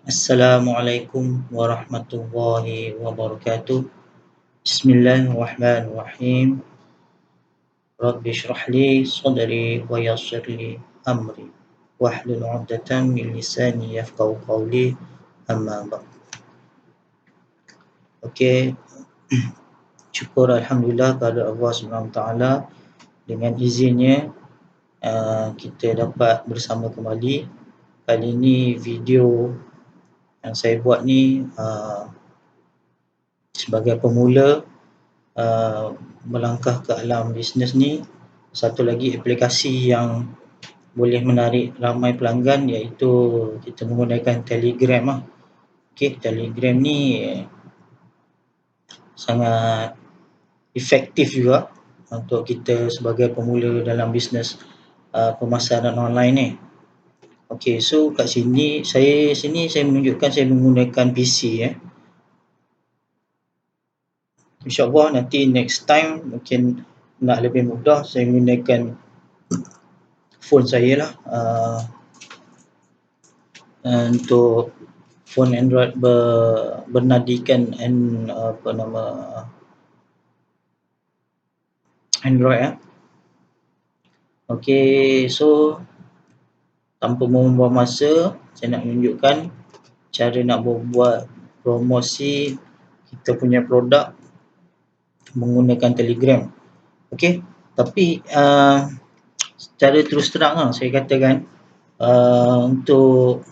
Assalamualaikum warahmatullahi wabarakatuh. Bismillahirrahmanirrahim. Rabbi shrah li sadri wa yassir li amri wahlul 'uqdatam min lisani yafqahu qawli amma ba'd. Okey, syukur alhamdulillah kepada Allah Subhanahu taala dengan izinnya kita dapat bersama kembali. Kali ini video yang saya buat ni sebagai pemula melangkah ke alam bisnes ni, satu lagi aplikasi yang boleh menarik ramai pelanggan iaitu kita menggunakan Telegram lah. Okey, Telegram ni sangat efektif juga untuk kita sebagai pemula dalam bisnes pemasaran online ni. Okey, so kat sini saya menunjukkan saya menggunakan PC InsyaAllah nanti next time mungkin nak lebih mudah saya menggunakan phone saya lah untuk phone Android bernadikan Android Okey, so tanpa membuang masa saya nak menunjukkan cara nak buat promosi kita punya produk menggunakan Telegram. Okey, tapi secara terus terang saya katakan untuk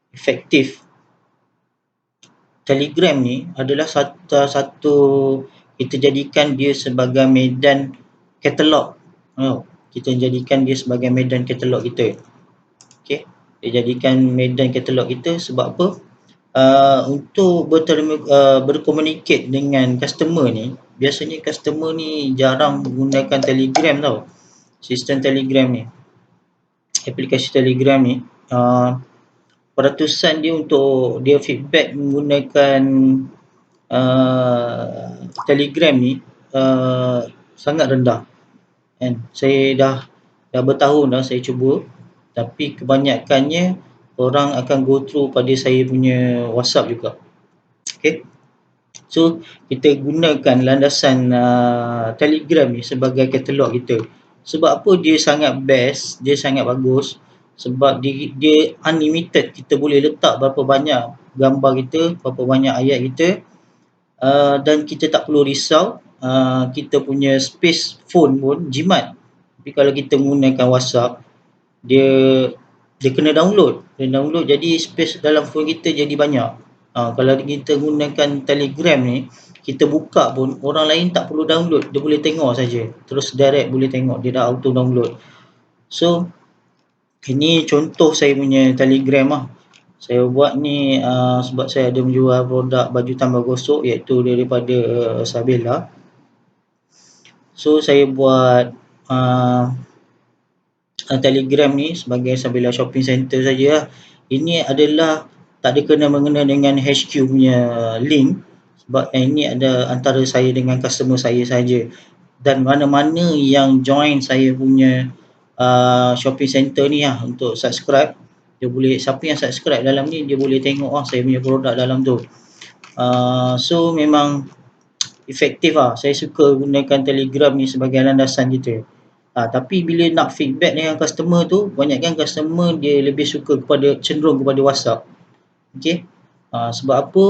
efektif Telegram ni adalah satu kita jadikan dia sebagai medan katalog. Kita jadikan dia sebagai medan katalog kita. Okey, dia jadikan medan katalog kita sebab apa? Untuk berkomunikasi dengan customer ni, biasanya customer ni jarang menggunakan Telegram tau. Sistem Telegram ni, aplikasi Telegram ni, peratusan dia untuk dia feedback menggunakan Telegram ni sangat rendah. Kan? Saya dah bertahun dah saya cuba, tapi kebanyakannya orang akan go through pada saya punya WhatsApp juga. Okay, so kita gunakan landasan Telegram ni sebagai katalog kita. Sebab apa dia sangat best, dia sangat bagus? Sebab dia unlimited, kita boleh letak berapa banyak gambar kita, berapa banyak ayat kita, dan kita tak perlu risau kita punya space phone pun jimat. Tapi kalau kita menggunakan WhatsApp, dia kena download, jadi space dalam phone kita jadi banyak. Kalau kita gunakan Telegram ni, kita buka pun orang lain tak perlu download, dia boleh tengok saja, terus direct boleh tengok, dia dah auto download. So ini contoh saya punya Telegram lah. Saya buat ni sebab saya ada menjual produk baju tambah gosok iaitu daripada Sabella. So saya buat Telegram ni sebagai Sabella Shopping Center saja. Ini adalah tak ada kena-mengena dengan HQ punya link, sebab ini ada antara saya dengan customer saya saja. Dan mana-mana yang join saya punya shopping center ni untuk subscribe, dia boleh, siapa yang subscribe dalam ni dia boleh tengok saya punya produk dalam tu. So memang efektif saya suka gunakan Telegram ni sebagai landasan kita. Tapi bila nak feedback dengan customer tu, banyakkan customer dia lebih suka cenderung kepada WhatsApp. Okey. Sebab apa?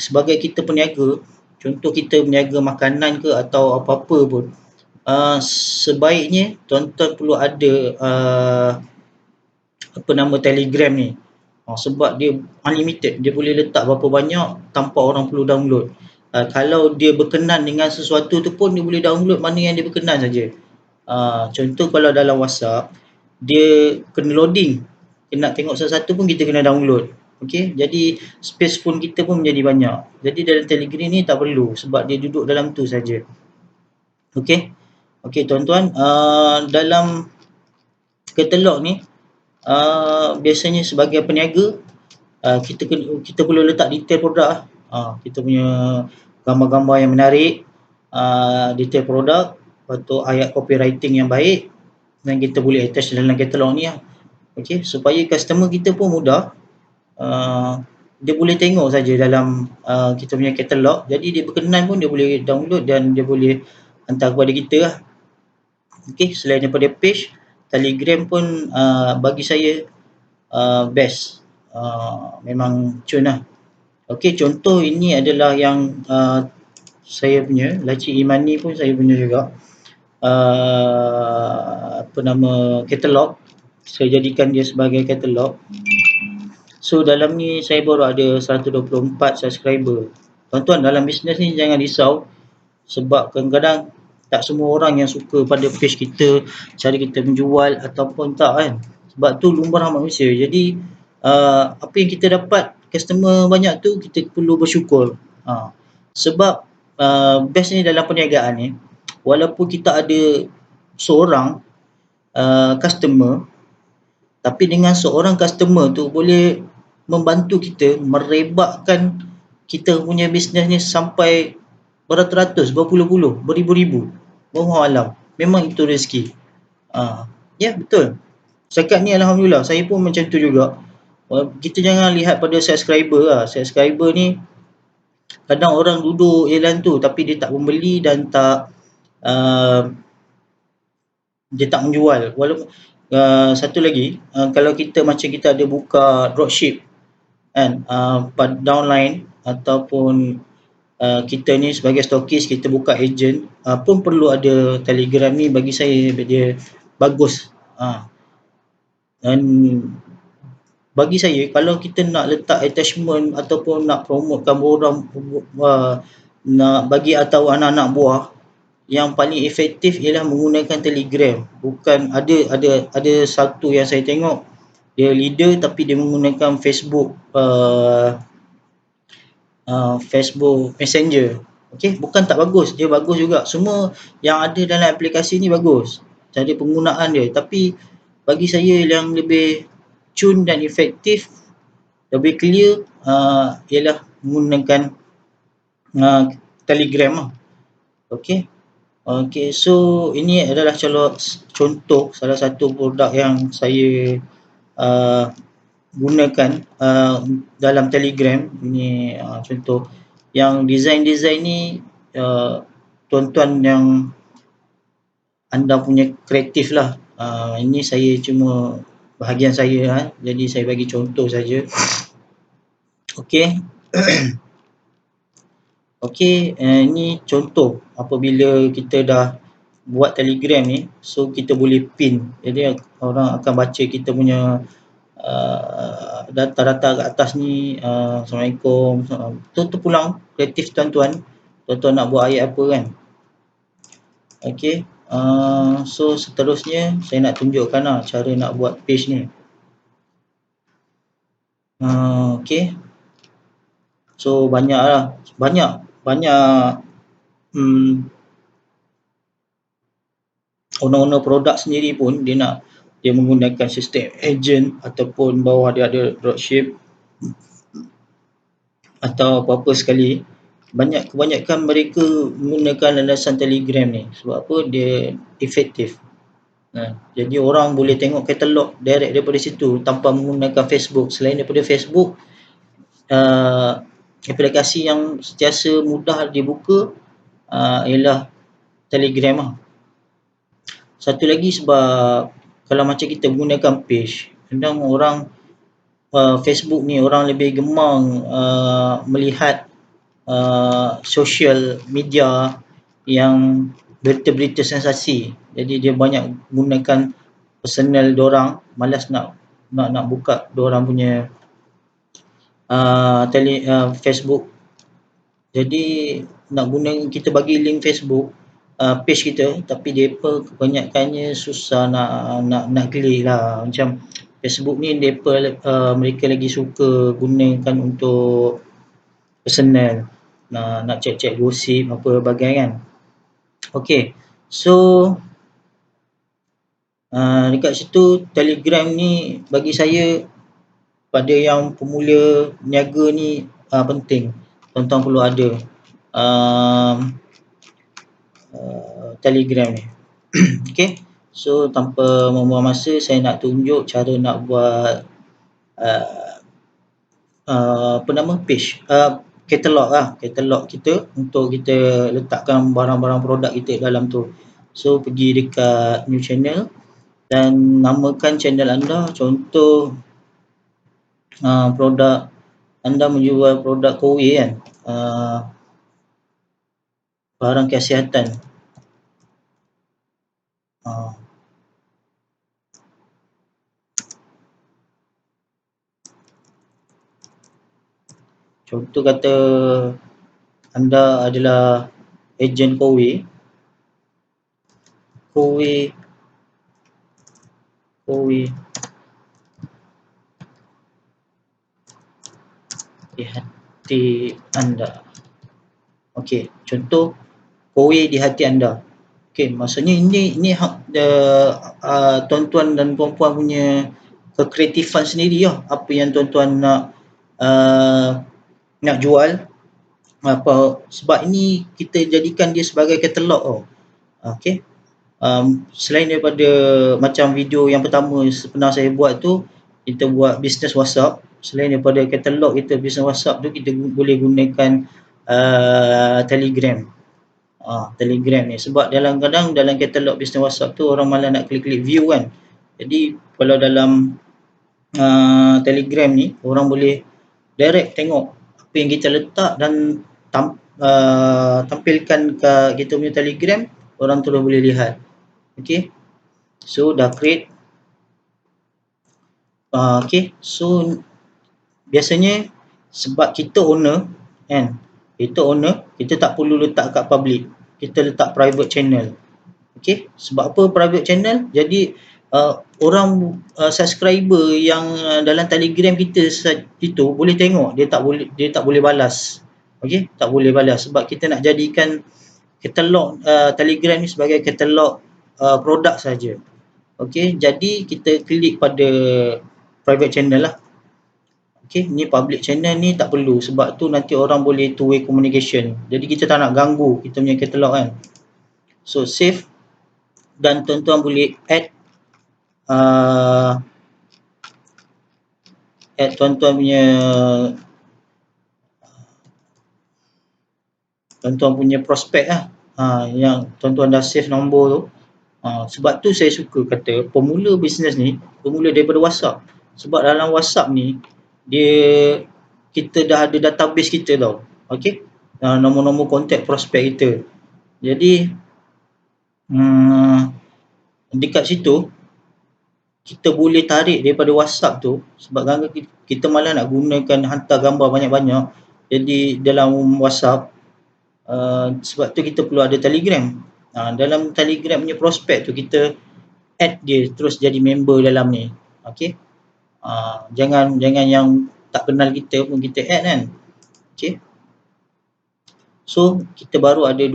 Sebagai kita peniaga, contoh kita berniaga makanan ke atau apa-apa pun, sebaiknya tuan-tuan perlu ada Telegram ni. Sebab dia unlimited, dia boleh letak berapa banyak tanpa orang perlu download. Kalau dia berkenan dengan sesuatu tu pun dia boleh download mana yang dia berkenan saja. Contoh kalau dalam WhatsApp, dia kena loading, kita nak tengok sesuatu pun kita kena download. Okey, jadi space phone kita pun menjadi banyak. Jadi dalam Telegram ni tak perlu, sebab dia duduk dalam tu saja. Okey, tuan-tuan, dalam katalog ni biasanya sebagai peniaga kita perlu letak detail produk kita punya gambar-gambar yang menarik, detail produk, lepas tu ayat copywriting yang baik, dan kita boleh attach dalam katalog ni Okey, supaya customer kita pun mudah dia boleh tengok saja dalam kita punya katalog. Jadi dia berkenan pun dia boleh download dan dia boleh hantar kepada kita lah. Okey, selain daripada page, Telegram pun bagi saya best. Memang cun lah. Okey, contoh ini adalah yang saya punya, Laci Imani pun saya punya juga. Apa nama, katalog. Saya jadikan dia sebagai katalog. So dalam ni saya baru ada 124 subscriber. Tuan-tuan, dalam bisnes ni jangan risau sebab kadang-kadang tak semua orang yang suka pada page kita, cara kita menjual ataupun tak kan. Sebab tu lumrah manusia. Jadi apa yang kita dapat customer banyak tu kita perlu bersyukur. Sebab best ni dalam perniagaan ni, walaupun kita ada seorang customer, tapi dengan seorang customer tu boleh membantu kita merebakkan kita punya bisnes ni sampai beratus-ratus, berpuluh-puluh, beribu-ribu. Wallahu alam. Memang itu rezeki. Ya, betul. Setakat ni alhamdulillah saya pun macam tu juga. Kita jangan lihat pada subscriber lah. Subscriber ni kadang orang duduk iklan tu tapi dia tak membeli dan tak dia tak menjual. Walaupun satu lagi, kalau kita macam kita ada buka dropship kan, downline ataupun kita ni sebagai stokis kita buka agent pun perlu ada Telegram ni. Bagi saya dia bagus. Dan bagi saya kalau kita nak letak attachment ataupun nak promotekan orang, nak bagi tahu anak-anak buah, yang paling efektif ialah menggunakan Telegram. Bukan ada satu yang saya tengok dia leader tapi dia menggunakan Facebook Facebook Messenger. Okey, bukan tak bagus, dia bagus juga. Semua yang ada dalam aplikasi ni bagus, cara penggunaan dia. Tapi bagi saya yang lebih cun dan efektif, lebih clear ialah menggunakan Telegram lah. Okey. Okey, so ini adalah contoh salah satu produk yang saya gunakan dalam Telegram. Ini contoh. Yang design-design ni tuan-tuan yang anda punya kreatif lah. Ini saya cuma bahagian saya jadi saya bagi contoh saja. Okey. Okey, ini contoh apabila kita dah buat Telegram ni, so kita boleh pin. Jadi orang akan baca kita punya data-data kat atas ni. Assalamualaikum. Tu terpulang kreatif tuan-tuan. Tuan-tuan nak buat ayat apa kan. Okey. So seterusnya saya nak tunjukkan lah cara nak buat page ni. Okey. So banyak owner-owner produk sendiri pun dia menggunakan sistem agent ataupun bawah dia ada dropship atau apa-apa sekali. Kebanyakan mereka menggunakan landasan Telegram ni. Sebab apa? Dia efektif. Jadi orang boleh tengok katalog direct daripada situ tanpa menggunakan Facebook. Selain daripada Facebook, aplikasi yang sentiasa mudah dibuka ialah Telegram lah. Satu lagi sebab kalau macam kita menggunakan page, kadang orang Facebook ni orang lebih gemang melihat social media yang berita-berita sensasi. Jadi dia banyak gunakan personal diorang, malas nak buka diorang punya Facebook. Jadi nak guna, kita bagi link Facebook page kita, tapi depa kebanyakannya susah nak klik lah. Macam Facebook ni mereka lagi suka gunakan untuk personal, nak cek-cek gosip apa bagai kan. Okey, so dekat situ Telegram ni bagi saya pada yang pemula niaga ni penting. Tuan-tuan perlu ada Telegram ni. Okey, so tanpa membuang masa saya nak tunjuk cara nak buat apa nama, page, katalog lah, katalog kita untuk kita letakkan barang-barang produk kita dalam tu. So pergi dekat new channel dan namakan channel anda, contoh produk anda menjual produk Kowe kan, barang kesihatan. Contoh kata anda adalah ejen Kowe, di hati anda. Okey, contoh Kowe di hati anda. Okey, maksudnya ini hak tuan-tuan dan puan-puan punya kekreatifan sendiri lah. Apa yang tuan-tuan nak jual, apa, sebab ini kita jadikan dia sebagai katalog tau. Okey. Selain daripada macam video yang pertama pernah saya buat tu, kita buat bisnes WhatsApp. Selain daripada katalog kita bisnes WhatsApp tu, kita boleh gunakan Telegram. Telegram ni sebab kadang-kadang dalam katalog bisnes WhatsApp tu orang malas nak klik-klik view kan. Jadi kalau dalam Telegram ni orang boleh direct tengok apa yang kita letak dan tampilkan ke kita punya Telegram, orang terus boleh lihat. Okay, so dah create. Okay, so biasanya sebab kita owner kan, kita tak perlu letak kat public, kita letak private channel. Okay, sebab apa private channel? Jadi orang subscriber yang dalam Telegram kita itu boleh tengok, dia tak boleh balas. Okay, tak boleh balas sebab kita nak jadikan katalog Telegram ni sebagai katalog produk saja. Okay, jadi kita klik pada private channel lah. Okay, ni public channel ni tak perlu sebab tu nanti orang boleh two way communication. Jadi kita tak nak ganggu kita punya katalog kan. So save dan tuan-tuan boleh add tuan-tuan punya prospek lah, yang tuan-tuan dah save nombor tu. Sebab tu saya suka kata pemula bisnes ni, pemula daripada WhatsApp. Sebab dalam WhatsApp ni, kita dah ada database kita tau. Okay, nombor-nombor kontak prospek kita. Jadi dekat situ kita boleh tarik daripada WhatsApp tu, sebab kadang-kadang kita malas nak gunakan hantar gambar banyak-banyak. Jadi dalam WhatsApp, sebab tu kita perlu ada Telegram. Dalam Telegram punya prospek tu kita add dia terus jadi member dalam ni. Okay, jangan yang tak kenal kita pun kita add kan. Okay, so kita baru ada 2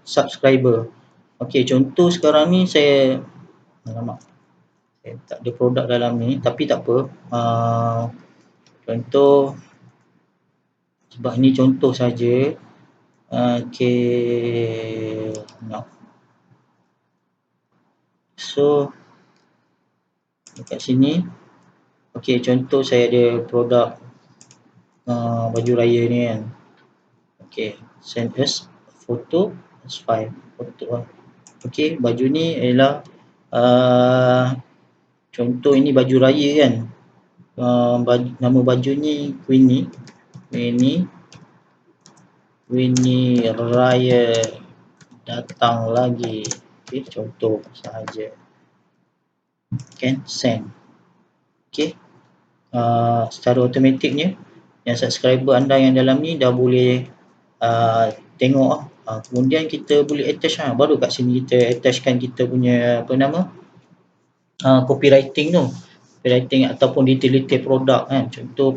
subscriber. Okay, contoh sekarang ni saya tak ada produk dalam ni, tapi tak apa. Contoh, sebab ni contoh saja. Okay, so dekat sini, okay, contoh saya ada produk baju raya ni kan. Okay, send us photo as file photo. Okay, baju ni ialah contoh ini baju raya kan. Nama baju ni Winnie Raya datang lagi. Okay, contoh sahaja. Can send. Okay, secara automatiknya yang subscriber anda yang dalam ni dah boleh tengok. Kemudian kita boleh attach baru kat sini kita attachkan kita punya copywriting tu, copywriting ataupun detail-detail produk kan. Contoh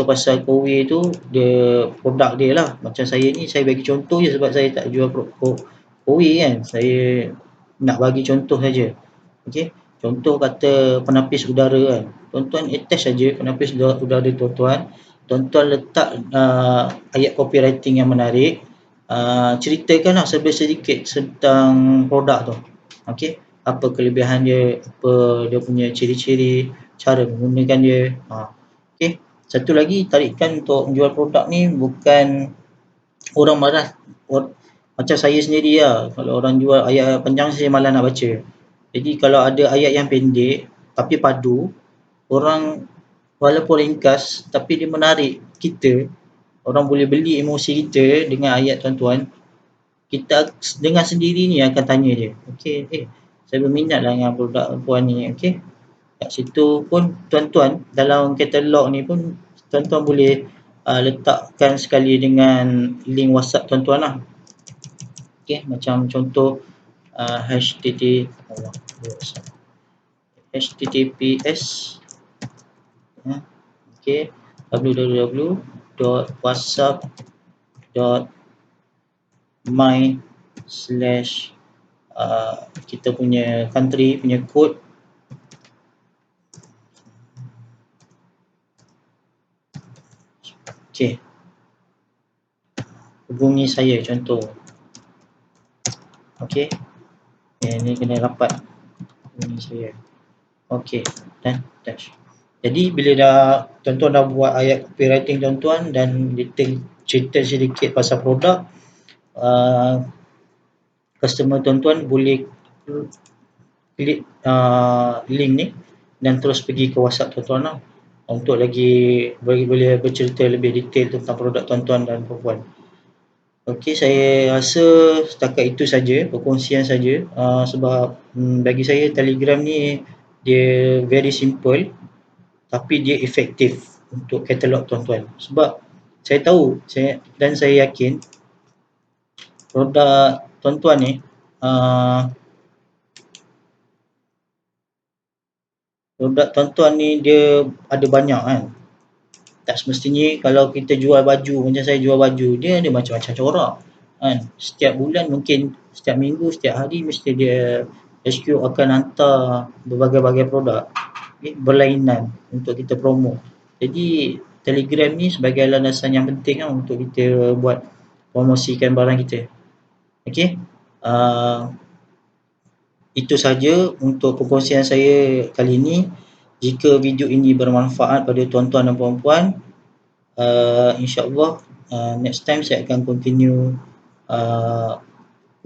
pasal Kowe tu, dia produk dia lah. Macam saya ni, saya bagi contoh je sebab saya tak jual Kowe kan. Saya nak bagi contoh saja. Okey, contoh kata penapis udara kan. Tuan-tuan attach saja penapis udara tuan-tuan. Tuan-tuan letak ayat copywriting yang menarik. Ceritakanlah sedikit tentang produk tu. Okey, apa kelebihan dia, apa dia punya ciri-ciri, cara menggunakan dia. Okey, Satu lagi, tarikan untuk menjual produk ni bukan orang marah, macam saya sendiri lah, kalau orang jual ayat-ayat panjang saya malas nak baca. Jadi kalau ada ayat yang pendek tapi padu, orang walaupun ringkas tapi dia menarik kita, orang boleh beli emosi kita dengan ayat tuan-tuan, kita dengan sendirinya akan tanya dia, okey, saya berminatlah dengan produk puan ni, okey. Kat situ pun tuan-tuan dalam katalog ni pun tuan-tuan boleh letakkan sekali dengan link WhatsApp tuan-tuan lah. Okey, macam contoh https okey, www.whatsapp.my/ kita punya country punya code. Okey, hubungi saya contoh. Okey, ni kena rapat, hubungi saya. Okey, dan touch. Jadi bila dah tuan-tuan dah buat ayat copywriting tuan-tuan dan detail cerita sedikit pasal produk, customer tuan-tuan boleh klik link ni dan terus pergi ke WhatsApp tuan-tuan lah untuk lagi boleh bercerita lebih detail tentang produk tuan-tuan dan puan. Okey, saya rasa setakat itu saja, perkongsian saja, sebab bagi saya Telegram ni dia very simple tapi dia efektif untuk katalog tuan-tuan. Sebab saya tahu, saya yakin produk tuan-tuan ni dia ada banyak kan. Tak semestinya kalau kita jual baju, macam saya jual baju, dia ada macam-macam corak kan. Setiap bulan mungkin, setiap minggu, setiap hari mesti dia HQ akan hantar berbagai-bagai produk berlainan untuk kita promote. Jadi Telegram ni sebagai landasan yang penting lah untuk kita buat promosikan barang kita. Okey, itu saja untuk perkongsian saya kali ini. Jika video ini bermanfaat pada tuan-tuan dan puan-puan, insya-Allah next time saya akan continue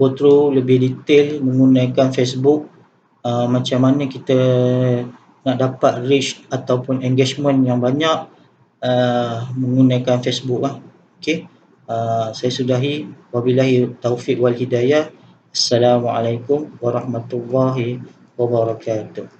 go through lebih detail menggunakan Facebook, macam mana kita nak dapat reach ataupun engagement yang banyak menggunakan Facebook lah. Okey, saya sudahi, wabillahi taufiq wal hidayah. Assalamualaikum warahmatullahi wabarakatuh.